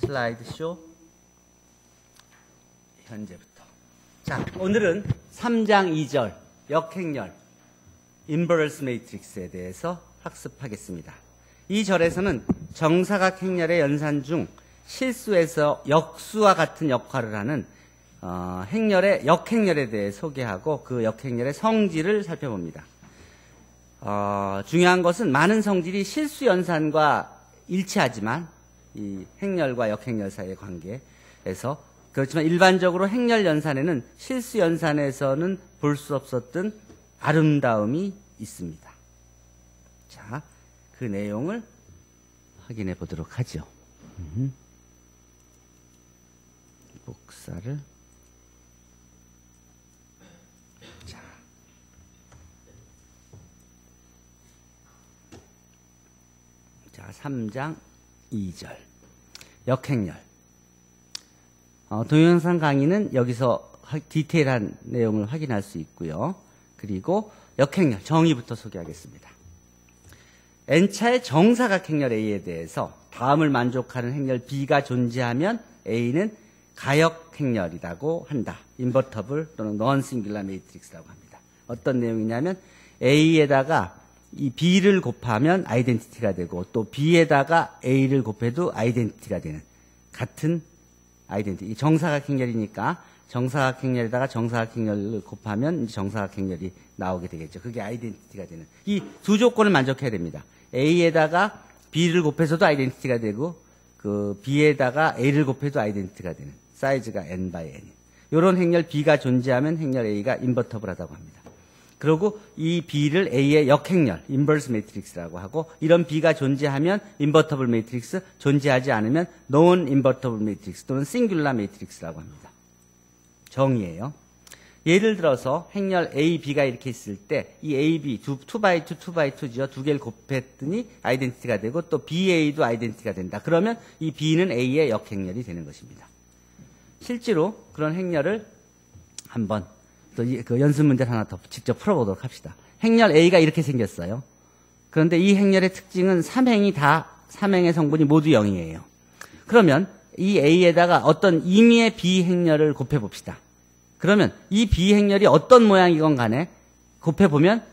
슬라이드 쇼. 현재부터. 자, 오늘은 3장 2절 역행렬 인버스 매트릭스에 대해서 학습하겠습니다. 이 절에서는 정사각 행렬의 연산 중 실수에서 역수와 같은 역할을 하는 행렬의 역행렬에 대해 소개하고 그 역행렬의 성질을 살펴봅니다. 중요한 것은 많은 성질이 실수 연산과 일치하지만 이 행렬과 역행렬 사이의 관계에서 그렇지만 일반적으로 행렬 연산에는 실수 연산에서는 볼 수 없었던 아름다움이 있습니다. 자, 그 내용을 확인해 보도록 하죠. 복사를. 자, 3장 2절. 역행렬. 동영상 강의는 여기서 디테일한 내용을 확인할 수 있고요. 그리고 역행렬 정의부터 소개하겠습니다. n차의 정사각 행렬 A에 대해서 다음을 만족하는 행렬 B가 존재하면 A는 가역 행렬이라고 한다. 인버터블 또는 non-singular matrix라고 합니다. 어떤 내용이냐면 A에다가 이 B를 곱하면 아이덴티티가 되고 또 B에다가 A를 곱해도 아이덴티티가 되는 같은 아이덴티티. 정사각 행렬이니까 정사각 행렬에다가 정사각 행렬을 곱하면 정사각 행렬이 나오게 되겠죠. 그게 아이덴티티가 되는. 이 두 조건을 만족해야 됩니다. A에다가 B를 곱해서도 아이덴티티가 되고 그 B에다가 A를 곱해도 아이덴티티가 되는. 사이즈가 n by n. 이런 행렬 B가 존재하면 행렬 A가 인버터블하다고 합니다. 그리고 이 B를 A의 역행렬, 인버스 매트릭스라고 하고 이런 B가 존재하면 인버터블 매트릭스, 존재하지 않으면 논 인버터블 매트릭스 또는 싱귤라 매트릭스라고 합니다. 정의예요. 예를 들어서 행렬 A, B가 이렇게 있을 때 이 A, B, 2x2, 2x2죠. 두 개를 곱했더니 아이덴티티가 되고 또 BA도 아이덴티티가 된다. 그러면 이 B는 A의 역행렬이 되는 것입니다. 실제로 그런 행렬을 한번 또 그 연습 문제를 하나 더 직접 풀어보도록 합시다. 행렬 A가 이렇게 생겼어요. 그런데 이 행렬의 특징은 3행의 성분이 모두 0이에요. 그러면 이 A에다가 어떤 임의의 B 행렬을 곱해봅시다. 그러면 이 B 행렬이 어떤 모양이건 간에 곱해보면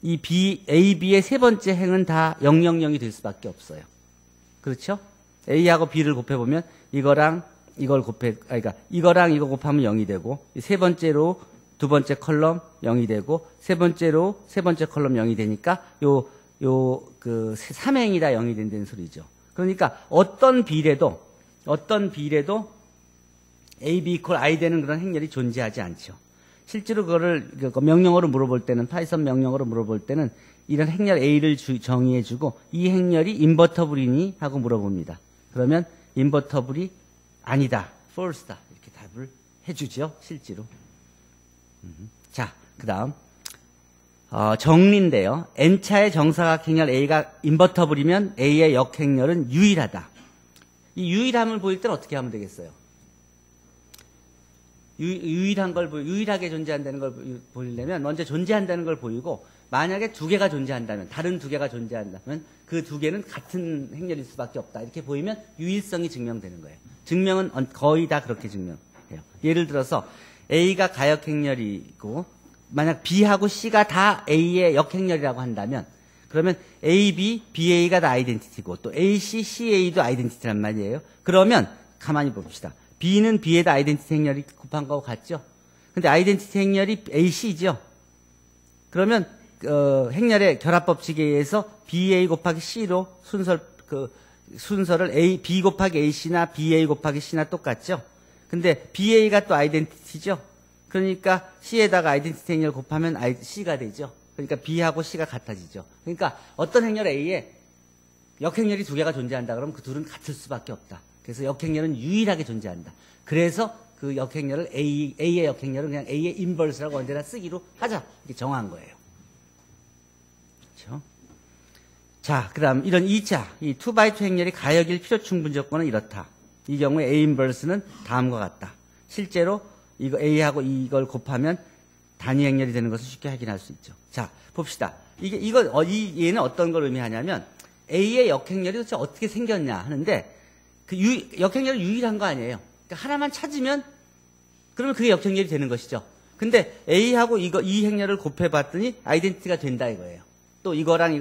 이 B, AB의 세 번째 행은 다 000이 될 수밖에 없어요. 그렇죠? A하고 B를 곱해보면 이거랑 이걸 그러니까 이거랑 이거 곱하면 0이 되고 세 번째로 두 번째 컬럼 0이 되고 세 번째로 세 번째 컬럼 0이 되니까 그 3행이 다 0이 된다는 소리죠. 그러니까 어떤 비례도 A, B equal I 되는 그런 행렬이 존재하지 않죠. 실제로 그거를 명령어로 물어볼 때는 파이썬 명령어로 물어볼 때는 이런 행렬 A를 정의해주고 이 행렬이 인버터블이니 하고 물어봅니다. 그러면 인버터블이 아니다, false다 이렇게 답을 해주죠. 실제로. 자, 그 다음 정리인데요. n차의 정사각 행렬 A가 인버터블이면 A의 역행렬은 유일하다. 이 유일함을 보일 때는 어떻게 하면 되겠어요? 유일하게 존재한다는 걸 보이려면 먼저 존재한다는 걸 보이고 만약에 두 개가 존재한다면 다른 두 개가 존재한다면 그 두 개는 같은 행렬일 수밖에 없다. 이렇게 보이면 유일성이 증명되는 거예요. 증명은 거의 다 그렇게 증명해요. 예를 들어서 A가 가역 행렬이고 만약 B하고 C가 다 A의 역행렬이라고 한다면 그러면 AB, BA가 다 아이덴티티고 또 AC, CA도 아이덴티티란 말이에요. 그러면 가만히 봅시다. B는 B에다 아이덴티티 행렬이 곱한 거하고 같죠? 근데 아이덴티티 행렬이 AC죠? 그러면 행렬의 결합법칙에 의해서 BA 곱하기 C로 순서를 B 곱하기 AC나 BA 곱하기 C나 똑같죠? 근데 BA가 또 아이덴티티죠? 그러니까 C에다가 아이덴티티 행렬 곱하면 C가 되죠? 그러니까 B하고 C가 같아지죠? 그러니까 어떤 행렬 A에 역행렬이 두 개가 존재한다 그러면 그 둘은 같을 수밖에 없다. 그래서 역행렬은 유일하게 존재한다. 그래서 그 역행렬을 A의 역행렬은 그냥 A의 인버스라고 언제나 쓰기로 하자. 이렇게 정한 거예요. 그렇죠? 자, 그 다음 이런 2차, 이 2x2 행렬이 가역일 필요 충분 조건은 이렇다. 이 경우에 A 인버스는 다음과 같다. 실제로 이거 A하고 이걸 곱하면 단위 행렬이 되는 것을 쉽게 확인할 수 있죠. 자, 봅시다. 얘는 어떤 걸 의미하냐면 A의 역행렬이 도대체 어떻게 생겼냐 하는데 역행렬은 유일한 거 아니에요. 그러니까 하나만 찾으면 그러면 그게 역행렬이 되는 것이죠. 근데 A하고 이 행렬을 곱해봤더니 아이덴티티가 된다 이거예요. 또 이거랑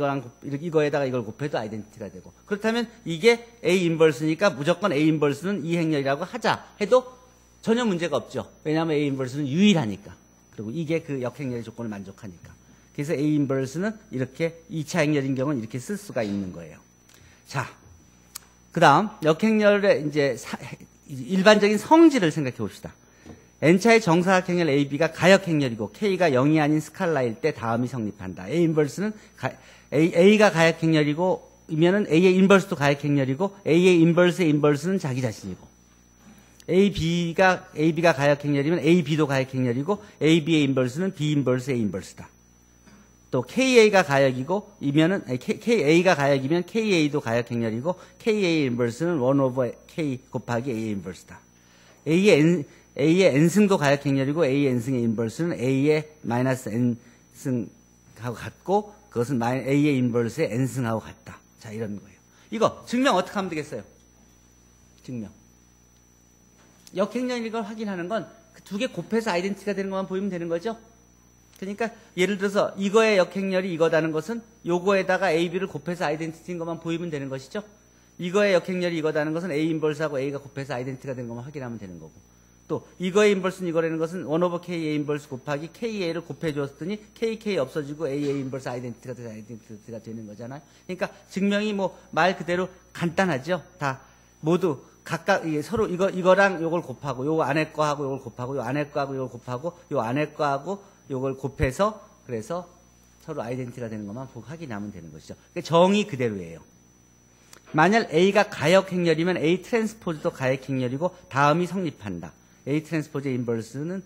이거에다가 이걸 곱해도 아이덴티티가 되고. 그렇다면 이게 A 인버스니까 무조건 A 인버스는 이 행렬이라고 하자 해도 전혀 문제가 없죠. 왜냐하면 A 인버스는 유일하니까. 그리고 이게 그 역행렬의 조건을 만족하니까. 그래서 A 인버스는 이렇게 2차 행렬인 경우는 이렇게 쓸 수가 있는 거예요. 자, 그 다음 역행렬의 이제 일반적인 성질을 생각해 봅시다. n차의 정사각 행렬 AB가 가역 행렬이고 K가 0이 아닌 스칼라일 때 다음이 성립한다. A 인버스는 A가 가역 행렬이고 이면은 A의 인버스도 가역 행렬이고 A의 인버스의 인버스는 자기 자신이고 AB가 가역 행렬이면 AB도 가역 행렬이고 AB의 인버스는 B 인버스 A 인버스다. 또 KA가 가역이고 이면은 KA가 가역이면 KA도 가역 행렬이고 KA 인버스는 1 over K 곱하기 A 인버스다. A의 n승도 가역 행렬이고 A의 n승의 인버스는 A의 마이너스 n승하고 같고 그것은 A의 인버스의 n승하고 같다. 자, 이런 거예요. 이거 증명 어떻게 하면 되겠어요? 증명. 역행렬인 걸 확인하는 건 그 두 개 곱해서 아이덴티티가 되는 것만 보이면 되는 거죠. 그러니까 예를 들어서 이거의 역행렬이 이거다는 것은 요거에다가 A, B를 곱해서 아이덴티티인 것만 보이면 되는 것이죠. 이거의 역행렬이 이거다는 것은 A 인버스하고 A가 곱해서 아이덴티티가 되는 것만 확인하면 되는 거고. 또 이거의 인버스는 이거라는 것은 1 over KA 인버스 곱하기 KA를 곱해줬더니 KK 없어지고 AA 인버스 아이덴티티가 되는 거잖아요. 그러니까 증명이 뭐 말 그대로 간단하죠. 다 모두 각각 서로 이거랑 요걸 곱하고 요 안에 거하고 요걸 곱하고 요 안에 거하고 요걸 곱하고 요 안에 거하고 요걸 곱해서 그래서 서로 아이덴티티가 되는 것만 보고 확인하면 되는 것이죠. 그러니까 정의 그대로예요. 만약 A가 가역 행렬이면 A 트랜스포즈도 가역 행렬이고 다음이 성립한다. A 트랜스포즈의 인버스는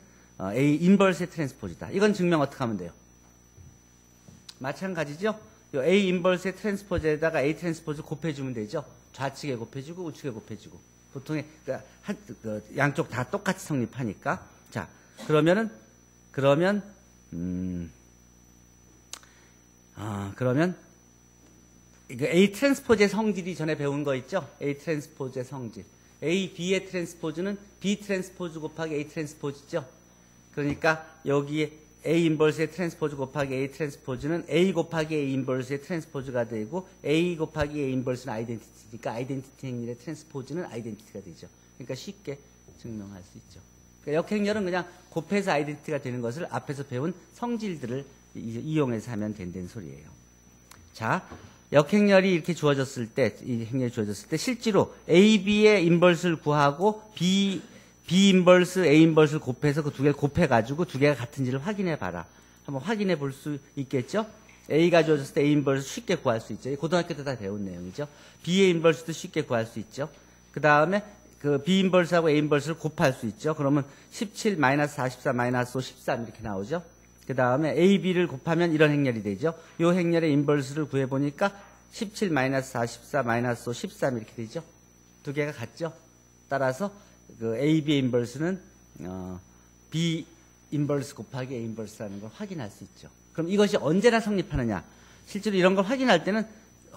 A 인버스의 트랜스포즈다. 이건 증명 어떻게 하면 돼요? 마찬가지죠? 요 A 인버스의 트랜스포즈에다가 A 트랜스포즈 곱해주면 되죠? 좌측에 곱해주고 우측에 곱해주고. 보통의 양쪽 다 똑같이 성립하니까. 자, 그러면 A 트랜스포즈의 성질이 전에 배운 거 있죠? A 트랜스포즈의 성질. A, B의 트랜스포즈는 B 트랜스포즈 곱하기 A 트랜스포즈죠. 그러니까 여기에 A 인버스의 트랜스포즈 곱하기 A 트랜스포즈는 A 곱하기 A 인버스의 트랜스포즈가 되고 A 곱하기 A 인버스는 아이덴티티니까 아이덴티티 행렬의 트랜스포즈는 아이덴티티가 되죠. 그러니까 쉽게 증명할 수 있죠. 그러니까 역행렬은 그냥 곱해서 아이덴티티가 되는 것을 앞에서 배운 성질들을 이용해서 하면 된다는 소리예요. 자, 역행렬이 이렇게 주어졌을 때, 이 행렬이 주어졌을 때 실제로 A, B의 인버스를 구하고 B 인버스, A 인버스를 곱해서 그 두 개를 곱해가지고 두 개가 같은지를 확인해 봐라. 한번 확인해 볼 수 있겠죠? A가 주어졌을 때 A 인버스 쉽게 구할 수 있죠. 고등학교 때 다 배운 내용이죠. B의 인버스도 쉽게 구할 수 있죠. 그 다음에 그 B 인버스하고 A 인버스를 곱할 수 있죠. 그러면 17 마이너스 44 마이너스 5 13 이렇게 나오죠. 그 다음에 A, B를 곱하면 이런 행렬이 되죠. 이 행렬의 인버스를 구해보니까 17 마이너스 44 마이너스 5 13 이렇게 되죠. 두 개가 같죠. 따라서 그 A, B의 인버스는 B 인버스 곱하기 A 인버스라는 걸 확인할 수 있죠. 그럼 이것이 언제나 성립하느냐? 실제로 이런 걸 확인할 때는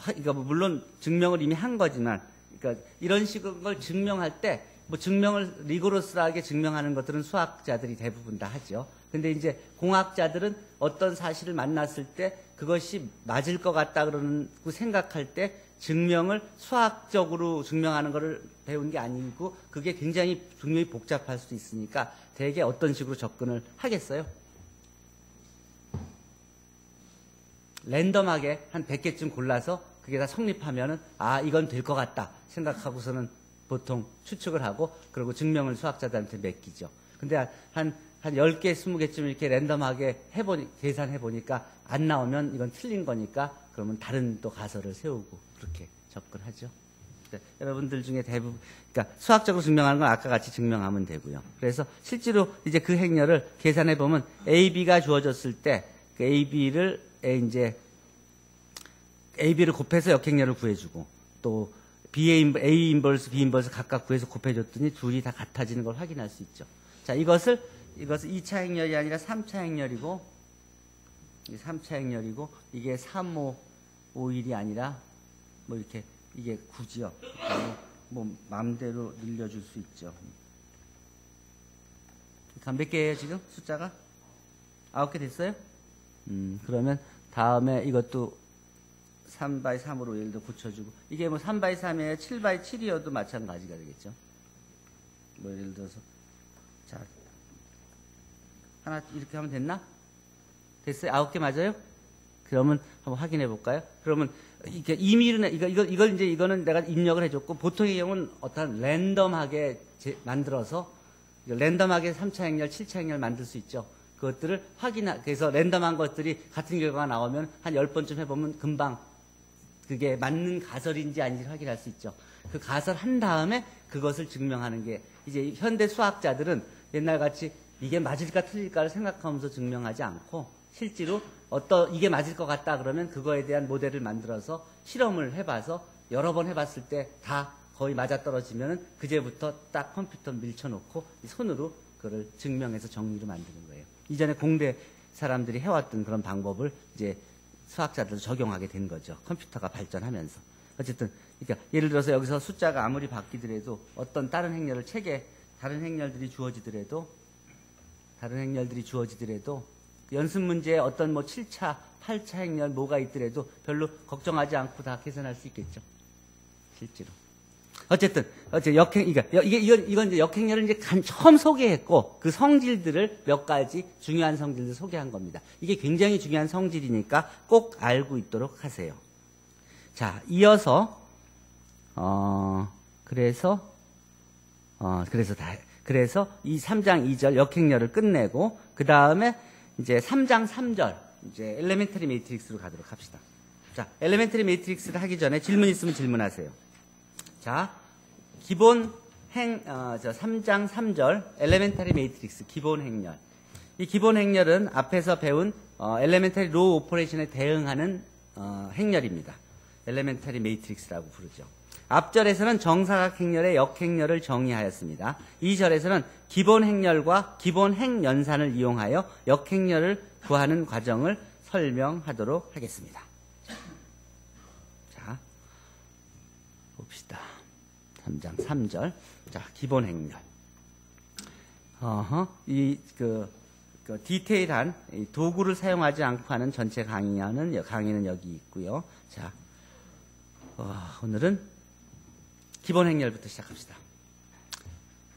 그러니까 물론 증명을 이미 한 거지만 그러니까 이런 식의 증명할 때 뭐 증명을 리고러스하게 증명하는 것들은 수학자들이 대부분 다 하죠. 근데 이제 공학자들은 어떤 사실을 만났을 때 그것이 맞을 것 같다 그러고 생각할 때 증명을 수학적으로 증명하는 것을 배운 게 아니고 그게 굉장히 분명히 복잡할 수 있으니까 대개 어떤 식으로 접근을 하겠어요? 랜덤하게 한 100개쯤 골라서 그게 다 성립하면은 아 이건 될 것 같다 생각하고서는 보통 추측을 하고 그리고 증명을 수학자들한테 맡기죠. 근데 한 10개, 20개쯤 이렇게 랜덤하게 계산해 보니까 안 나오면 이건 틀린 거니까 그러면 다른 또 가설을 세우고 그렇게 접근하죠. 여러분들 중에 대부분, 그러니까 수학적으로 증명하는 건 아까 같이 증명하면 되고요. 그래서 실제로 이제 그 행렬을 계산해 보면 A, B가 주어졌을 때 그 A, B를 이제 A, B를 곱해서 역행렬을 구해주고 또 A 인버스, B 인버스 각각 구해서 곱해줬더니 둘이 다 같아지는 걸 확인할 수 있죠. 자, 이것을 2차 행렬이 아니라 3차 행렬이고, 3차 행렬이고, 이게 3, 5, 5, 1이 아니라, 뭐 이렇게, 이게 9지요. 뭐 마음대로 늘려줄 수 있죠. 몇 개예요 지금 숫자가? 9개 됐어요? 그러면 다음에 이것도 3x3으로 예를 들어 붙여주고, 이게 뭐 3x3이에요 7x7이어도 마찬가지가 되겠죠. 뭐 예를 들어서 자 하나 이렇게 하면 됐나? 됐어요? 9개 맞아요? 그러면 한번 확인해 볼까요? 그러면 이게 임의로는 이걸 이제 이거는 내가 입력을 해줬고, 보통의 경우는 어떤 랜덤하게 만들어서 랜덤하게 3차 행렬, 7차 행렬 만들 수 있죠. 그것들을 그래서 랜덤한 것들이 같은 결과가 나오면 한 10번쯤 해보면 금방 그게 맞는 가설인지 아닌지 확인할 수 있죠. 그 가설한 다음에 그것을 증명하는 게, 이제 현대 수학자들은 옛날같이 이게 맞을까 틀릴까를 생각하면서 증명하지 않고, 실제로 이게 맞을 것 같다 그러면 그거에 대한 모델을 만들어서 실험을 해봐서 여러 번 해봤을 때 다 거의 맞아떨어지면은 그제부터 딱 컴퓨터 밀쳐놓고 손으로 그걸 증명해서 정리로 만드는 거예요. 이전에 공대 사람들이 해왔던 그런 방법을 이제 수학자들도 적용하게 된 거죠. 컴퓨터가 발전하면서. 어쨌든 그러니까 예를 들어서 여기서 숫자가 아무리 바뀌더라도 어떤 다른 행렬을 다른 행렬들이 주어지더라도 연습 문제에 어떤 뭐 7차, 8차 행렬 뭐가 있더라도 별로 걱정하지 않고 다 계산할 수 있겠죠. 실제로. 어쨌든 이건 이제 역행렬을 이제 처음 소개했고, 그 성질들을 몇 가지 중요한 성질들 소개한 겁니다. 이게 굉장히 중요한 성질이니까 꼭 알고 있도록 하세요. 자, 이어서 그래서 이 3장 2절 역행렬을 끝내고, 그 다음에 이제 3장 3절 이제 엘레멘터리 매트릭스로 가도록 합시다. 자, 엘레멘터리 매트릭스를 하기 전에 질문 있으면 질문하세요. 자, 기본 3장 3절 엘레멘터리 매트릭스 기본 행렬. 이 기본 행렬은 앞에서 배운 엘레멘터리 로우 오퍼레이션에 대응하는 행렬입니다. 엘레멘터리 매트릭스라고 부르죠. 앞절에서는 정사각 행렬의 역행렬을 정의하였습니다. 2절에서는 기본 행렬과 기본 행연산을 이용하여 역행렬을 구하는 과정을 설명하도록 하겠습니다. 자, 봅시다. 3장 3절. 자, 기본 행렬. 디테일한 도구를 사용하지 않고 하는 전체 강의는 여기 있고요. 자, 오늘은 기본 행렬부터 시작합시다.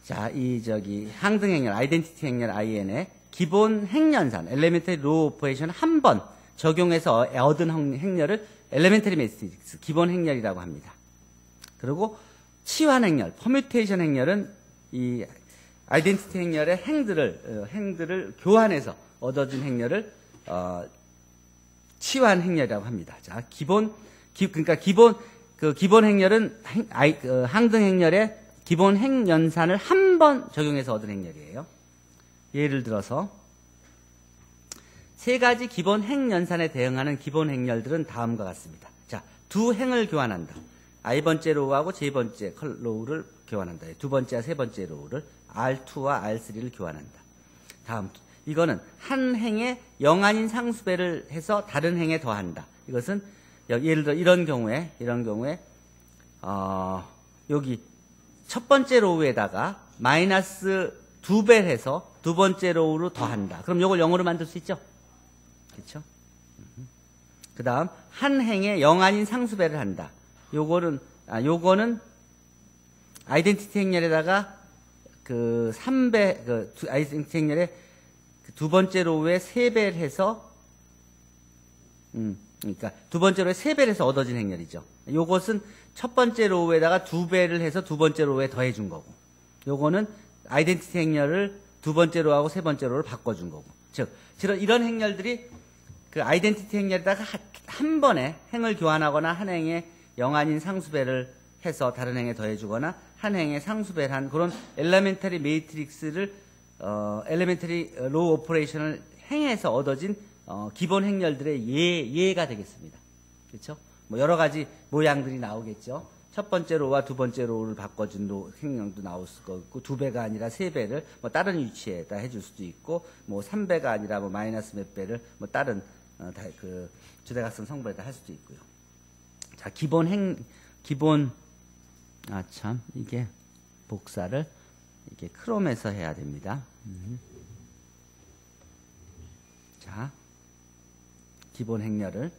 자, 항등 행렬, 아이덴티티 행렬 IN의 기본 행연산, 엘레멘터리 로우 오퍼레이션 한 번 적용해서 얻은 행렬을 엘레멘터리 매트릭스, 기본 행렬이라고 합니다. 그리고 치환 행렬, 퍼뮤테이션 행렬은 이 아이덴티티 행렬의 행들을 교환해서 얻어진 행렬을 치환 행렬이라고 합니다. 자, 기본 행렬은 항등 행렬의 기본 행연산을 한 번 적용해서 얻은 행렬이에요. 예를 들어서 세 가지 기본 행연산에 대응하는 기본 행렬들은 다음과 같습니다. 자, 두 행을 교환한다. i번째 로우하고 j번째 로우를 교환한다. 두 번째와 세 번째 로우를 R2와 R3를 교환한다. 다음, 이거는 한 행에 영한인 상수배를 해서 다른 행에 더한다. 이것은 예를 들어 이런 경우에 여기 첫 번째 로우에다가 마이너스 2배를 해서 두 번째 로우로 더한다. 그럼 이걸 0으로 만들 수 있죠? 그렇죠? 그 다음 한 행에 영한인 상수배를 한다. 요거는 아이덴티티 행렬에다가 그 3배, 아이덴티티 행렬에 두 번째 로우에 3배를 해서 그러니까 두 번째 로우에 3배를 해서 얻어진 행렬이죠. 요것은 첫 번째 로우에다가 2배를 해서 두 번째 로우에 더해준 거고, 요거는 아이덴티티 행렬을 두 번째 로우하고 세 번째 로우를 바꿔준 거고. 즉, 이런 행렬들이 그 아이덴티티 행렬에다가 한 번에 행을 교환하거나 한 행에 영한인 상수배를 해서 다른 행에 더해주거나 한 행에 상수배를 한 그런 엘레멘터리 매트릭스를 엘레멘터리 로우 오퍼레이션을 행해서 얻어진 기본 행렬들의 예가 되겠습니다. 그렇죠? 뭐 여러 가지 모양들이 나오겠죠. 첫 번째 로우와 두 번째 로우를 바꿔준 행렬도 나올 수가 있고, 2배가 아니라 3배를 뭐 다른 위치에다 해줄 수도 있고, 뭐 3배가 아니라 뭐 마이너스 몇 배를 뭐 다른 그 주대각선 성분에다 할 수도 있고요. 자, 기본 아, 참, 이게 복사를 이게 크롬에서 해야 됩니다. 자, 기본 행렬을.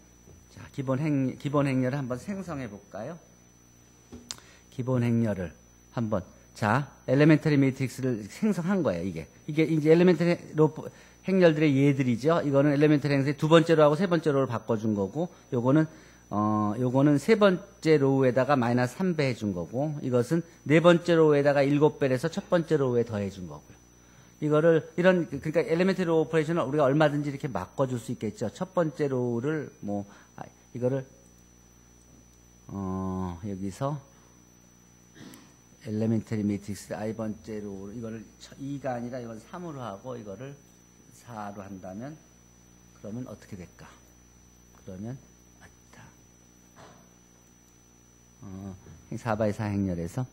자, 기본 행렬을 한번 생성해 볼까요? 기본 행렬을 한번. 자, 엘레멘터리 매트릭스를 생성한 거예요, 이게. 이게 이제 엘레멘터리 행렬들의 예들이죠. 이거는 엘레멘터리 행렬의 두 번째 로우하고 세 번째 로우를 바꿔준 거고, 요거는 세 번째 로우에다가 마이너스 3배 해준 거고, 이것은 네 번째 로우에다가 7배를 해서 첫 번째 로우에 더해준 거고요. 이거를, 그러니까 엘레멘터리 로우 오퍼레이션을 우리가 얼마든지 이렇게 바꿔줄 수 있겠죠. 첫 번째 로우를, 이거를, 여기서, 엘레멘터리 매트릭스 i번째 로우, 이거를 2가 아니라 이건 3으로 하고, 이거를 4로 한다면, 그러면 어떻게 될까? 그러면, 4x4 행렬에서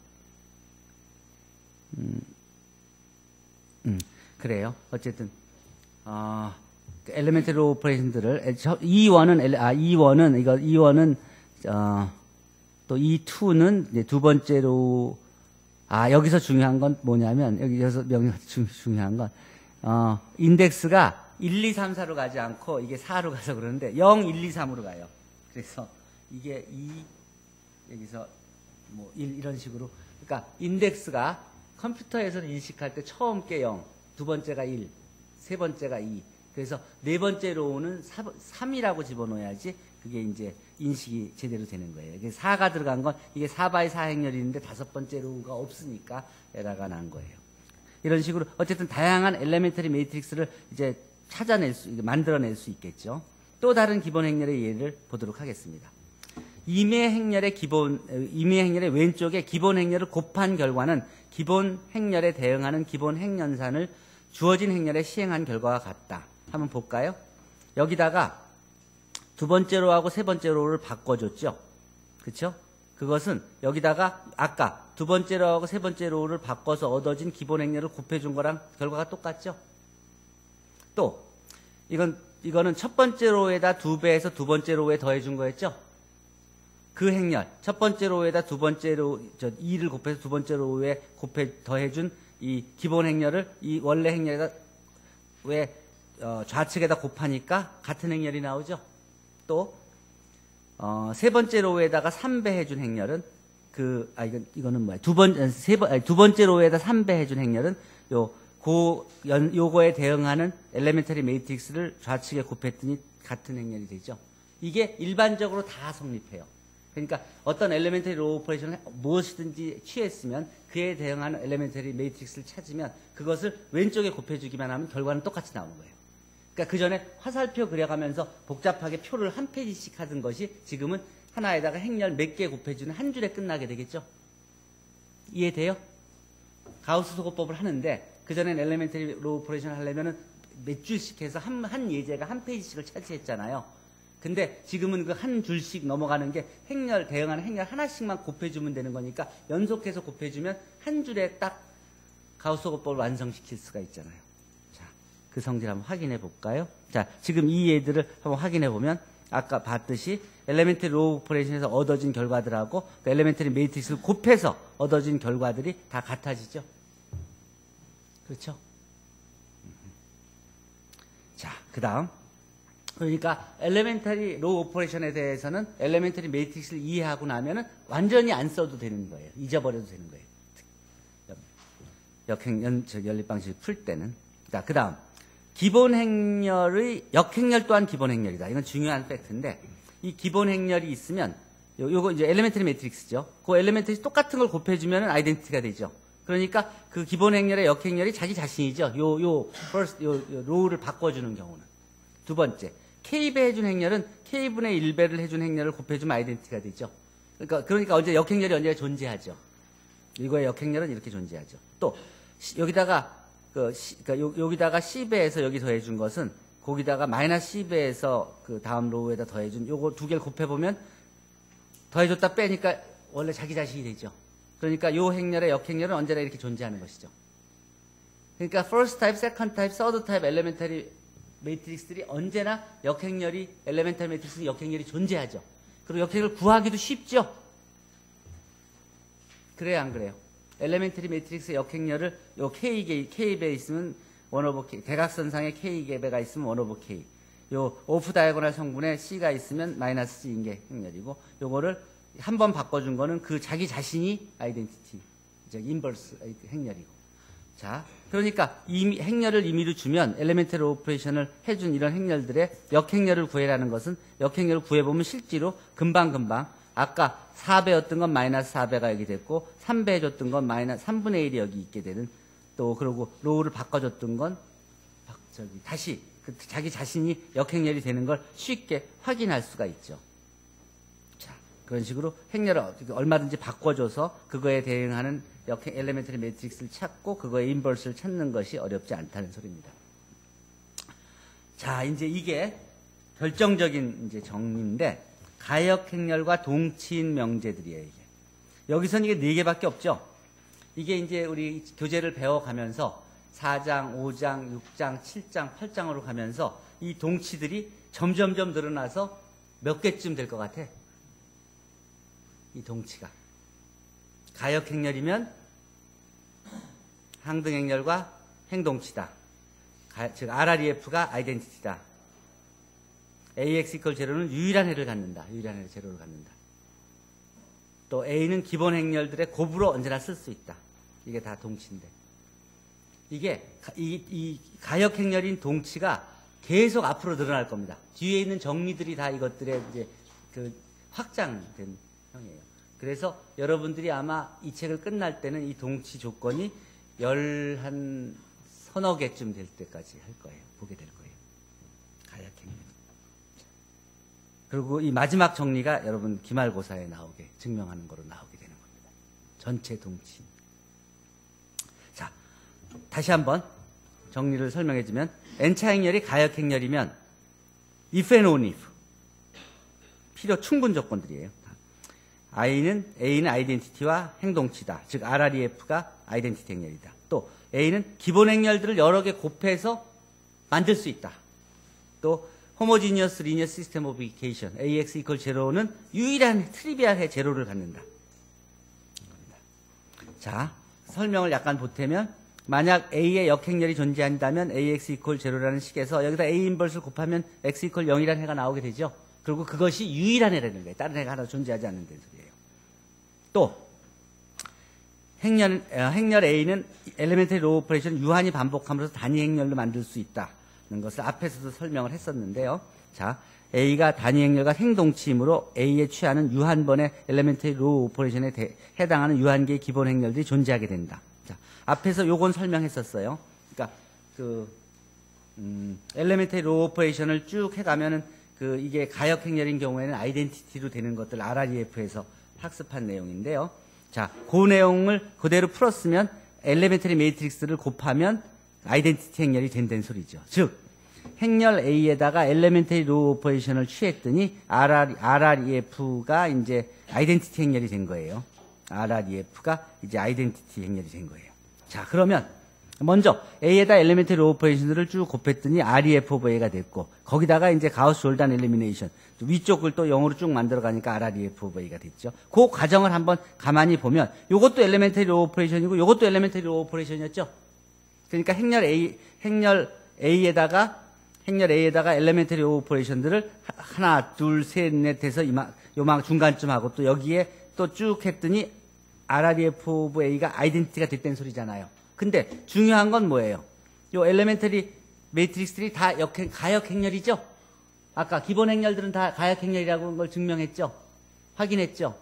그래요. 어쨌든 엘레멘터리 오퍼레이션들을 E1은 또 E2는 이제 두 번째로 여기서 중요한 건 뭐냐면 여기서 중요한 건 인덱스가 1, 2, 3, 4로 가지 않고 이게 4로 가서 그러는데 0, 1, 2, 3으로 가요. 그래서 이게 2 여기서 1 이런 식으로. 그러니까 인덱스가 컴퓨터에서는 인식할 때 처음 게 0, 두 번째가 1, 세 번째가 2. 그래서 네 번째 로우는 3이라고 집어넣어야지 그게 이제 인식이 제대로 되는 거예요. 이게 4가 들어간 건 이게 4x4 행렬이 있는데 다섯 번째 로우가 없으니까 에러가 난 거예요. 이런 식으로 어쨌든 다양한 엘레멘터리 매트릭스를 이제 만들어낼 수 있겠죠. 또 다른 기본 행렬의 예를 보도록 하겠습니다. 임의 행렬의 왼쪽에 기본 행렬을 곱한 결과는 기본 행렬에 대응하는 기본 행연산을 주어진 행렬에 시행한 결과와 같다. 한번 볼까요? 여기다가 두 번째 로우하고 세 번째 로우를 바꿔줬죠. 그렇죠? 그것은 여기다가 아까 두 번째 로우하고 세 번째 로우를 바꿔서 얻어진 기본 행렬을 곱해준 거랑 결과가 똑같죠? 또 이거는 첫 번째 로우에다 2배해서 두 번째 로우에 더해준 거였죠? 그 행렬, 첫 번째 로우에다 두 번째 로우, 2를 곱해서 두 번째 로우에 더해준 이 기본 행렬을 이 원래 행렬에다 좌측에다 곱하니까 같은 행렬이 나오죠? 또, 세 번째 로우에다가 3배 해준 행렬은 이거는 뭐야? 두 번째 로우에다 3배 해준 행렬은 요거에 대응하는 엘레멘터리 매트릭스를 좌측에 곱했더니 같은 행렬이 되죠? 이게 일반적으로 다 성립해요. 그러니까 어떤 엘레멘터리 로우 오퍼레이션을 무엇이든지 취했으면 그에 대응하는 엘레멘터리 매트릭스를 찾으면 그것을 왼쪽에 곱해주기만 하면 결과는 똑같이 나오는 거예요. 그러니까 그 전에 화살표 그려가면서 복잡하게 표를 한 페이지씩 하던 것이 지금은 하나에다가 행렬 몇 개 곱해주는 한 줄에 끝나게 되겠죠? 이해돼요? 가우스 소거법을 하는데 그전엔 엘레멘터리 로우 오퍼레이션을 하려면은 몇 줄씩 해서 한 예제가 한 페이지씩을 차지했잖아요. 근데 지금은 그 한 줄씩 넘어가는 게 대응하는 행렬 하나씩만 곱해주면 되는 거니까 연속해서 곱해주면 한 줄에 딱 가우스 소거법을 완성시킬 수가 있잖아요. 자, 그 성질 한번 확인해 볼까요? 자, 지금 이 예들을 한번 확인해 보면 아까 봤듯이 엘레멘터리 로우 오퍼레이션에서 얻어진 결과들하고 그 엘레멘터리 매트릭스를 곱해서 얻어진 결과들이 다 같아지죠. 그렇죠? 자, 그 다음. 그러니까 엘레멘터리 로우 오퍼레이션에 대해서는 엘레멘터리 매트릭스를 이해하고 나면은 완전히 안 써도 되는 거예요. 잊어버려도 되는 거예요. 연립 방식을 풀 때는. 자, 그 다음. 기본 행렬의 역행렬 또한 기본 행렬이다. 이건 중요한 팩트인데 이 기본 행렬이 있으면 요거 이제 엘레멘터리 매트릭스죠. 그 엘레멘터리 똑같은 걸 곱해주면 아이덴티티가 되죠. 그러니까 그 기본 행렬의 역행렬이 자기 자신이죠. 요 로우를 바꿔주는 경우는. 두 번째. K배 해준 행렬은 K분의 1배를 해준 행렬을 곱해주면 아이덴티티가 되죠. 그러니까 역행렬이 언제 존재하죠. 이거의 역행렬은 이렇게 존재하죠. 또 여기다가 여기다가 C배에서 여기 더해준 것은 거기다가 마이너스 C배에서 그 다음 로우에다 더해준 요거 두 개를 곱해보면 더해줬다 빼니까 원래 자기 자신이 되죠. 그러니까 요 행렬의 역행렬은 언제나 이렇게 존재하는 것이죠. 그러니까 first type, second type, third type elementary 매트릭스들이 언제나 엘레멘터리 매트릭스 역행렬이 존재하죠. 그리고 역행렬을 구하기도 쉽죠. 그래요, 안 그래요? 엘레멘터리 매트릭스 역행렬을 요 K배에 있으면 1/K, 대각선상에 K배가 있으면 1/K. 요 오프 다이아고널 성분에 C가 있으면 마이너스 C인 게 행렬이고, 요거를 한 번 바꿔준 거는 그 자기 자신이 아이덴티티, 인버스 행렬이고. 자, 그러니까 행렬을 임의로 주면 엘레멘터리 오퍼레이션을 해준 이런 행렬들의 역행렬을 구해라는 것은 역행렬을 구해보면 실제로 금방금방 아까 4배였던 건 마이너스 4배가 여기 됐고 3배 해줬던 건 마이너스 3분의 1이 여기 있게 되는, 또 그리고 로우를 바꿔줬던 건 다시 자기 자신이 역행렬이 되는 걸 쉽게 확인할 수가 있죠. 자, 그런 식으로 행렬을 얼마든지 바꿔줘서 그거에 대응하는 엘레멘터리 매트릭스를 찾고 그거의 인버스를 찾는 것이 어렵지 않다는 소리입니다. 자, 이제 이게 결정적인 이제 정리인데, 가역행렬과 동치인 명제들이에요, 이게. 여기선 이게 4개밖에 없죠. 이게 이제 우리 교재를 배워가면서 4장, 5장, 6장, 7장, 8장으로 가면서 이 동치들이 점점점 늘어나서 몇 개쯤 될 것 같아? 이 동치가. 가역행렬이면 항등행렬과 행동치다. 즉 RREF가 아이덴티티다. AX 이퀄 제로는 유일한 해를 갖는다. 유일한 해를 제로를 갖는다. 또 A는 기본 행렬들의 곱으로 언제나 쓸 수 있다. 이게 다 동치인데, 이게 이 가역 행렬인 동치가 계속 앞으로 늘어날 겁니다. 뒤에 있는 정리들이 다 이것들의 이제 그 확장된 형이에요. 그래서 여러분들이 아마 이 책을 끝날 때는 이 동치 조건이 한 서너 개쯤 될 때까지 할 거예요. 보게 될 거예요. 가역 행렬. 그리고 이 마지막 정리가 여러분 기말고사에 나오게 증명하는 거로 나오게 되는 겁니다. 전체 동치. 자, 다시 한번 정리를 설명해 주면, N차 행렬이 가역 행렬이면 if and only if 필요 충분 조건들이에요. A는 아이덴티티와 행동치다. 즉 RREF가 아이덴티티 행렬이다. 또 A는 기본 행렬들을 여러 개 곱해서 만들 수 있다. 또 호모지니어스 리니어 시스템 오브 이케이션 AX 이퀄 제로는 유일한 트리비얼의 제로를 갖는다. 자, 설명을 약간 보태면, 만약 A의 역행렬이 존재한다면 AX 이퀄 제로라는 식에서 여기다 A 인버스를 곱하면 X 이퀄 0이라는 해가 나오게 되죠. 그리고 그것이 유일한 해라는 거예요. 다른 해가 하나 존재하지 않는 소리예요. 또 행렬 A는 엘레멘터리 로우 오퍼레이션 유한히 반복함으로써 단위 행렬로 만들 수 있다는 것을 앞에서도 설명을 했었는데요. 자, A가 단위 행렬과 행동치이므로 A에 취하는 유한번의 엘레멘터리 로우 오퍼레이션에 해당하는 유한계의 기본 행렬들이 존재하게 된다. 자, 앞에서 요건 설명했었어요. 그러니까 엘레멘터리 로우 오퍼레이션을 쭉 해가면은 이게 가역 행렬인 경우에는 아이덴티티로 되는 것들 RREF에서 학습한 내용인데요. 자, 그 내용을 그대로 풀었으면 엘레멘터리 매트릭스를 곱하면 아이덴티티 행렬이 된다는 소리죠. 즉, 행렬 A에다가 엘레멘터리 로우 오퍼레이션을 취했더니 RREF가 이제 아이덴티티 행렬이 된 거예요. RREF가 이제 아이덴티티 행렬이 된 거예요. 자, 그러면 먼저 A에다 엘레멘터리 로우 오퍼레이션들을 쭉 곱했더니 REF 오브 A가 됐고, 거기다가 이제 가우스 졸단 엘리미네이션 위쪽을 또 0으로 쭉 만들어 가니까 RREF 오브 A가 됐죠. 그 과정을 한번 가만히 보면 요것도 엘레멘터리 로우 오퍼레이션이고 요것도 엘레멘터리 로우 오퍼레이션이었죠. 그러니까 행렬 A에다가 엘레멘터리 로우 오퍼레이션들을 하나, 둘, 셋, 넷 해서 요망 중간쯤 하고 또 여기에 또 쭉 했더니 RREF 오브 A가 아이덴티티가 됐다는 소리잖아요. 근데 중요한 건 뭐예요? 요 엘레멘터리 매트릭스들이 다 가역 행렬이죠? 아까 기본 행렬들은 다 가역 행렬이라고 하는 걸 증명했죠? 확인했죠?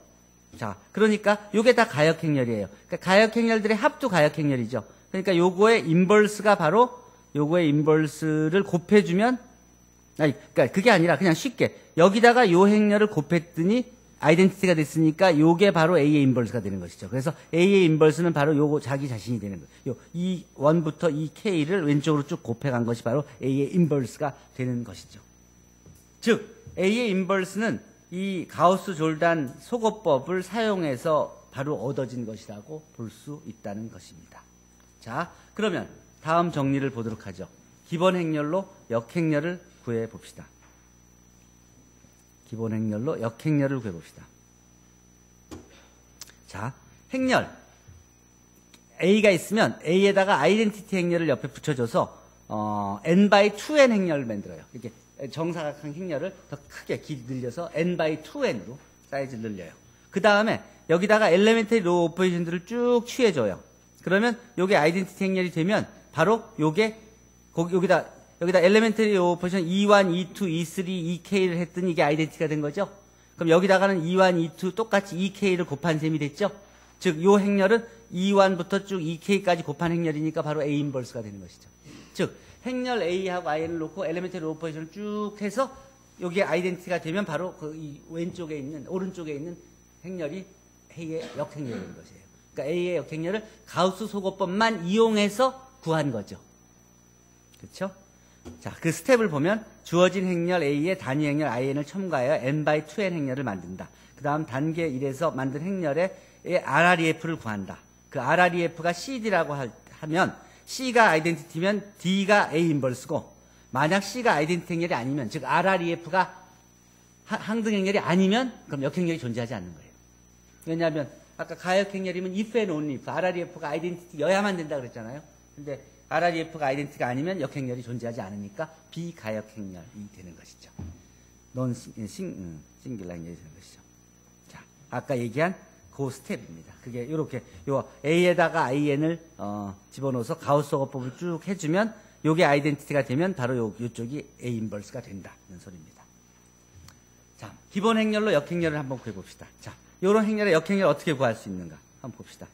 자, 그러니까 요게 다 가역 행렬이에요. 그러니까 가역 행렬들의 합도 가역 행렬이죠. 그러니까 요거의 인버스가 바로 요거의 인버스를 곱해주면, 그러니까 그게 아니라 그냥 쉽게 여기다가 요 행렬을 곱했더니 아이덴티티가 됐으니까 요게 바로 A의 인버스가 되는 것이죠. 그래서 A의 인버스는 바로 요거 자기 자신이 되는 거예요. 이 1부터 이 K를 왼쪽으로 쭉 곱해간 것이 바로 A의 인버스가 되는 것이죠. 즉 A의 인버스는 이 가우스 졸단 소거법을 사용해서 바로 얻어진 것이라고 볼 수 있다는 것입니다. 자, 그러면 다음 정리를 보도록 하죠. 기본 행렬로 역행렬을 구해 봅시다. 기본 행렬로 역행렬을 구해봅시다. 자, 행렬 A가 있으면 A에다가 아이덴티티 행렬을 옆에 붙여줘서 n/2n 행렬을 만들어요. 이렇게 정사각형 행렬을 더 크게 늘려서 n/2n으로 사이즈를 늘려요. 그 다음에 여기다가 엘레멘터리 로우 오퍼레이션들을 쭉 취해줘요. 그러면 요게 아이덴티티 행렬이 되면 바로 요게 여기다 엘레멘터리 로우 오퍼레이션 E1, E2, E3, EK를 했더니 이게 아이덴티티가 된 거죠. 그럼 여기다가는 E1, E2 똑같이 EK를 곱한 셈이 됐죠. 즉 요 행렬은 E1부터 쭉 EK까지 곱한 행렬이니까 바로 A 인버스가 되는 것이죠. 즉 행렬 A하고 In을 놓고 엘레멘터리 로우 오퍼레이션을 쭉 해서 요게 아이덴티티가 되면 바로 이 오른쪽에 있는 행렬이 A의 역행렬이 되는 것이에요. 그러니까 A의 역행렬을 가우스 소거법만 이용해서 구한 거죠. 그렇죠? 자, 그 스텝을 보면 주어진 행렬 A의 단위 행렬 In을 첨가하여 n/2n 행렬을 만든다. 그 다음 단계 1에서 만든 행렬의 RREF를 구한다. 그 RREF가 CD라고 하면 C가 아이덴티티면 D가 A 인버스고 만약 C가 아이덴티티 행렬이 아니면 즉 RREF가 항등 행렬이 아니면 그럼 역행렬이 존재하지 않는 거예요. 왜냐하면 아까 가역 행렬이면 if and only if RREF가 아이덴티티여야만 된다 그랬잖아요. 근데 RREF가 아이덴티티가 아니면 역행렬이 존재하지 않으니까 비가역 행렬이 되는 것이죠. 논 싱귤라 행렬이 되는 것이죠. 자, 아까 얘기한 그 스텝입니다. 그게 요렇게 요 A에다가 IN을 집어넣어서 가우스 소거법을 쭉 해주면 요게 아이덴티티가 되면 바로 요쪽이 A 인버스가 된다는 소리입니다. 자, 기본 행렬로 역행렬을 한번 구해봅시다. 자, 요런 행렬의 역행렬을 어떻게 구할 수 있는가 한번 봅시다.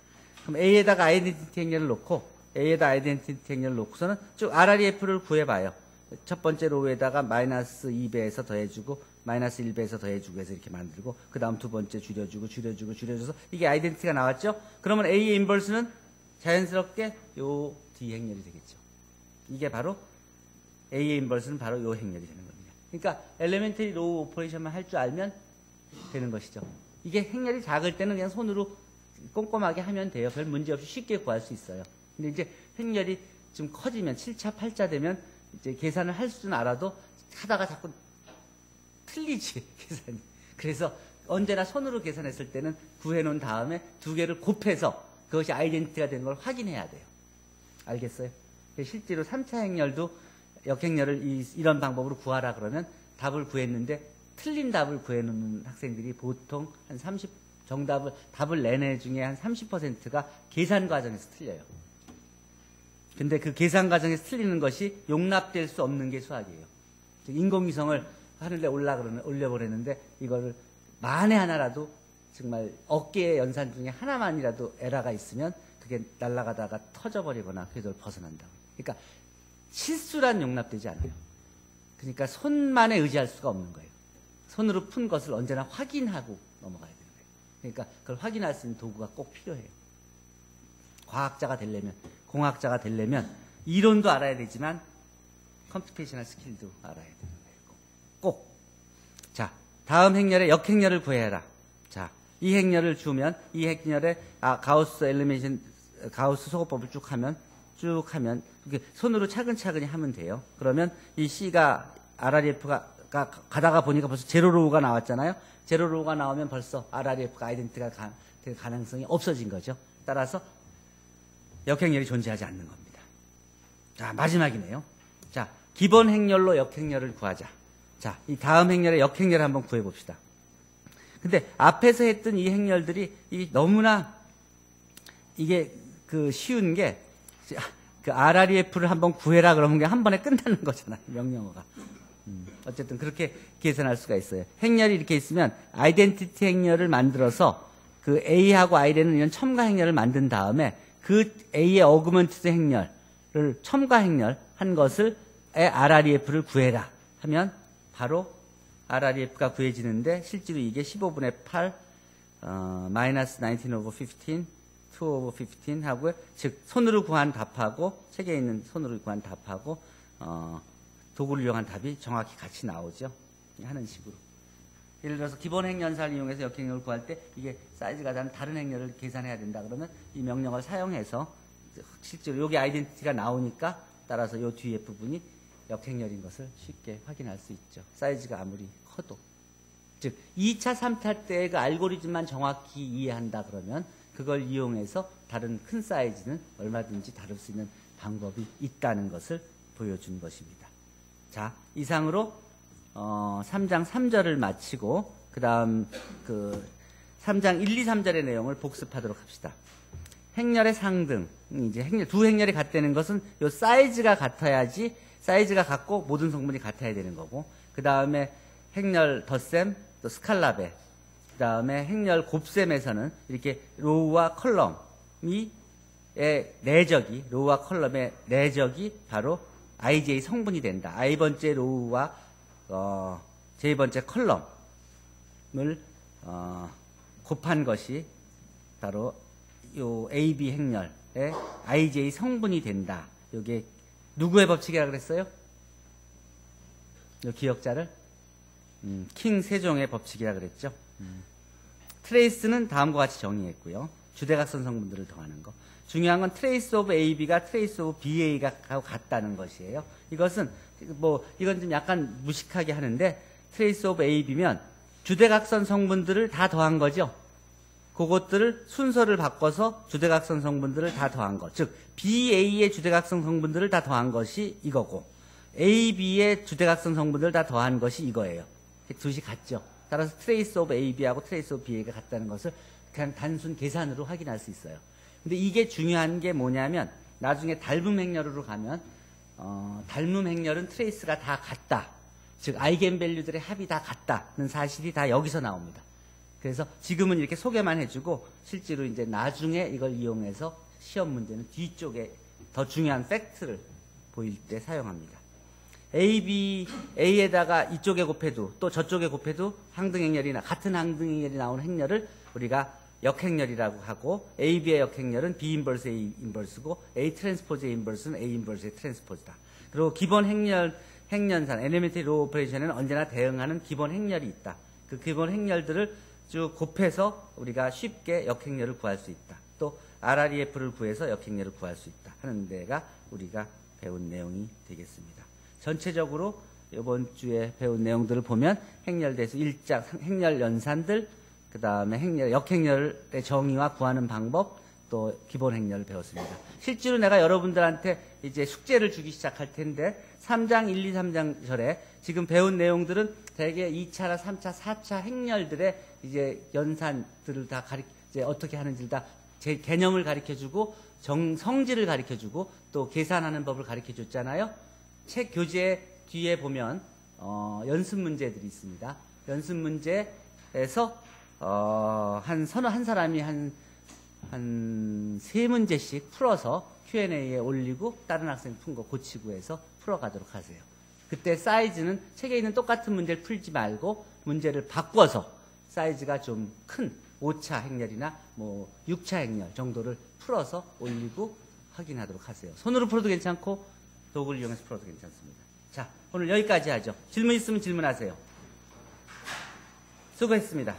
그럼 A에다가 아이덴티티 행렬을 놓고 A에다 아이덴티티 행렬을 놓고서는 쭉 RREF를 구해봐요. 첫 번째 로우에다가 마이너스 2배에서 더해주고 마이너스 1배에서 더해주고 해서 이렇게 만들고 그 다음 두 번째 줄여줘서 이게 아이덴티티가 나왔죠? 그러면 A의 인버스는 자연스럽게 요 D 행렬이 되겠죠. 이게 바로 A의 인버스는 바로 요 행렬이 되는 겁니다. 그러니까 엘레멘터리 로우 오퍼레이션만 할 줄 알면 되는 것이죠. 이게 행렬이 작을 때는 그냥 손으로 꼼꼼하게 하면 돼요. 별 문제 없이 쉽게 구할 수 있어요. 근데 이제 행렬이 좀 커지면 7차, 8차 되면 이제 계산을 할 수는 알아도 하다가 자꾸 틀리지, 계산이. 그래서 언제나 손으로 계산했을 때는 구해놓은 다음에 두 개를 곱해서 그것이 아이덴티티가 되는 걸 확인해야 돼요. 알겠어요? 실제로 3차 행렬도 역행렬을 이런 방법으로 구하라 그러면 답을 구했는데 틀린 답을 구해놓는 학생들이 보통 한 30, 답을 내내 중에 한 30%가 계산 과정에서 틀려요. 근데 그 계산 과정에서 틀리는 것이 용납될 수 없는 게 수학이에요. 인공위성을 하늘에 올려보냈는데 이거를 만에 하나라도 정말 억개의 연산 중에 하나만이라도 에러가 있으면 그게 날아가다가 터져버리거나 궤도를 벗어난다고. 그러니까 실수란 용납되지 않아요. 그러니까 손만에 의지할 수가 없는 거예요. 손으로 푼 것을 언제나 확인하고 넘어가야 되는 거예요. 그러니까 그걸 확인할 수 있는 도구가 꼭 필요해요. 과학자가 되려면, 공학자가 되려면 이론도 알아야 되지만 컴퓨테이셔널 스킬도 알아야 되는 거예요. 꼭. 자, 다음 행렬의 역행렬을 구해라. 자, 이 행렬을 주면 이 행렬의 가우스 소거법을 쭉 하면 이렇게 손으로 차근차근히 하면 돼요. 그러면 이 C가 RREF가 가다가 보니까 벌써 제로로우가 나왔잖아요. 제로로우가 나오면 벌써 RREF가 아이덴티티가 될 가능성이 없어진 거죠. 따라서 역행렬이 존재하지 않는 겁니다. 자, 마지막이네요. 자, 기본 행렬로 역행렬을 구하자. 자, 이 다음 행렬의 역행렬을 한번 구해봅시다. 근데 앞에서 했던 이 행렬들이 너무나 이게 쉬운 게 그 RREF를 한번 구해라 그러면 한 번에 끝나는 거잖아요. 명령어가. 어쨌든 그렇게 계산할 수가 있어요. 행렬이 이렇게 있으면 아이덴티티 행렬을 만들어서 그 A하고 I라는 이런 첨가 행렬을 만든 다음에 그 A의 어그먼티드 행렬을 첨가 행렬 한 것을 RREF를 구해라 하면 바로 RREF가 구해지는데 실제로 이게 15분의 8 마이너스 19 over 15 2 over 15 하고 즉 손으로 구한 답하고 책에 있는 손으로 구한 답하고 도구를 이용한 답이 정확히 같이 나오죠. 하는 식으로. 예를 들어서 기본 행연사를 이용해서 역행렬을 구할 때 이게 사이즈가 다른 행렬을 계산해야 된다 그러면 이 명령을 사용해서 실제로 여기 아이덴티티가 나오니까 따라서 이 뒤에 부분이 역행렬인 것을 쉽게 확인할 수 있죠. 사이즈가 아무리 커도. 즉 2차, 3차 때의 그 알고리즘만 정확히 이해한다 그러면 그걸 이용해서 다른 큰 사이즈는 얼마든지 다룰 수 있는 방법이 있다는 것을 보여준 것입니다. 자, 이상으로 3장 3절을 마치고 그 다음 3장 1, 2, 3절의 내용을 복습하도록 합시다. 행렬의 상등, 이제 두 행렬이 같다는 것은 요 사이즈가 같아야지, 사이즈가 같고 모든 성분이 같아야 되는 거고, 그 다음에 행렬 덧셈, 또 스칼라베, 그 다음에 행렬 곱셈에서는 이렇게 로우와 컬럼의 내적이, 로우와 컬럼의 내적이 바로 ij 성분이 된다. i번째 로우와 j번째 컬럼을 곱한 것이 바로 요 AB 행렬의 ij 성분이 된다. 요게 누구의 법칙이라고 그랬어요? 요 기억자를 킹 세종의 법칙이라고 그랬죠. 트레이스는 다음과 같이 정의했고요. 주대각선 성분들을 더하는 거. 중요한 건 트레이스 오브 AB가 트레이스 오브 BA가 같다는 것이에요. 이것은 이건 좀 약간 무식하게 하는데, 트레이스 오브 AB면 주대각선 성분들을 다 더한 거죠. 그것들을 순서를 바꿔서 주대각선 성분들을 다 더한 것. 즉 BA의 주대각선 성분들을 다 더한 것이 이거고, AB의 주대각선 성분들을 다 더한 것이 이거예요. 둘이 같죠. 따라서 트레이스 오브 AB하고 트레이스 오브 BA가 같다는 것을 그냥 단순 계산으로 확인할 수 있어요. 근데 이게 중요한 게 뭐냐면, 나중에 닮음 행렬으로 가면 닮음 행렬은 트레이스가 다 같다. 즉 아이겐밸류들의 합이 다 같다는 사실이 다 여기서 나옵니다. 그래서 지금은 이렇게 소개만 해주고, 실제로 이제 나중에 이걸 이용해서 시험 문제는 뒤쪽에 더 중요한 팩트를 보일 때 사용합니다. A에다가 이쪽에 곱해도 또 저쪽에 곱해도 항등행렬이나 같은 항등행렬이 나오는 행렬을 우리가 역행렬이라고 하고, AB의 역행렬은 B 인버스 A 인버스고 A 트랜스포즈 A 인버스는 A 인버스의 트랜스포즈다. 그리고 기본 행렬산 엘리멘터리 로우 오퍼레이션에는 언제나 대응하는 기본 행렬이 있다. 그 기본 행렬들을 쭉 곱해서 우리가 쉽게 역행렬을 구할 수 있다. 또 RREF를 구해서 역행렬을 구할 수 있다 하는 데가 우리가 배운 내용이 되겠습니다. 전체적으로 이번 주에 배운 내용들을 보면 행렬대수 1장, 행렬 연산들, 그 다음에 역행렬의 정의와 구하는 방법, 또 기본 행렬을 배웠습니다. 실제로 내가 여러분들한테 이제 숙제를 주기 시작할 텐데, 3장 1, 2, 3장 절에 지금 배운 내용들은 대개 2차나 3차, 4차 행렬들의 이제 연산들을 다 이제 어떻게 하는지를 다 제 개념을 가르쳐주고, 성질을 가르쳐주고, 또 계산하는 법을 가르쳐줬잖아요. 책 교재 뒤에 보면 연습 문제들이 있습니다. 연습 문제에서 한 사람이 한 3문제씩 풀어서 Q&A에 올리고 다른 학생 푼 거 고치고 해서 풀어가도록 하세요. 그때 사이즈는 책에 있는 똑같은 문제를 풀지 말고 문제를 바꿔서 사이즈가 좀 큰 5차 행렬이나 6차 행렬 정도를 풀어서 올리고 확인하도록 하세요. 손으로 풀어도 괜찮고 도구를 이용해서 풀어도 괜찮습니다. 자, 오늘 여기까지 하죠. 질문 있으면 질문하세요. 수고했습니다.